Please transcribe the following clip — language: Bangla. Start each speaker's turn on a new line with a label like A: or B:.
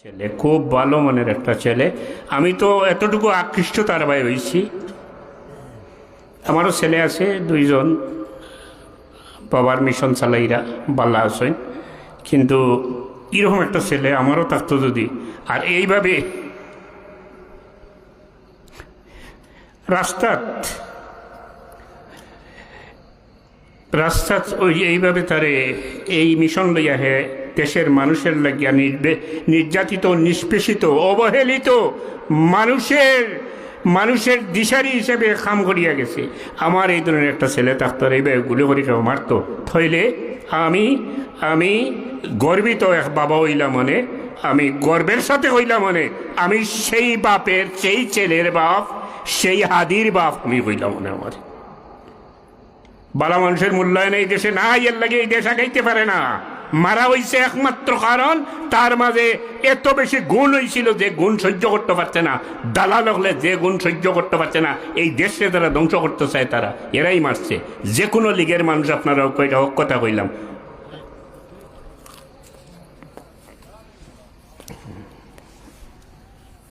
A: ছেলে খুব ভালো মনের একটা ছেলে। আমি তো এতটুকু আকৃষ্ট তার ভাই হয়েছি। আমারও ছেলে আছে দুইজন, বাবার মিশন চালাইরা বাল্লা আছেন, কিন্তু এরকম একটা ছেলে আমারও থাকতো যদি। আর এইভাবে রাস্তাত ওই এইভাবে তারে এই মিশন লইয়া হে দেশের মানুষের লাগিয়া নির্যাতিত, নিষ্পেষিত, অবহেলিত মানুষের দিশারি হিসেবে কাম করিয়া গেছে। আমার এই ধরনের একটা ছেলে থাকতো, এইভাবে গুলি করি কেউ মারতো থইলে আমি গর্বিত এক বাবা হইলাম, মনে আমি গর্বের সাথে হইলাম, মনে আমি সেই বাপের, সেই ছেলের বাপ, সেই হাদির বাপ আমি হইলাম মনে। আমার বালা মানুষের মূল্যায়ন এই দেশে না, এর লাগে এই দেশ আগাইতে পারে না। মারা হইছে একমাত্র কারণ তার মাঝে এত বেশি গুণ হয়েছিল যে গুণ সহ্য করতে পারছে না। দালাল হলে যে গুণ সহ্য করতে পারছে না, এই দেশে তারা ধ্বংস করতে চায়, তারা এরাই মারছে। যে কোনো লীগের মানুষ, আপনারা কথা কইলাম,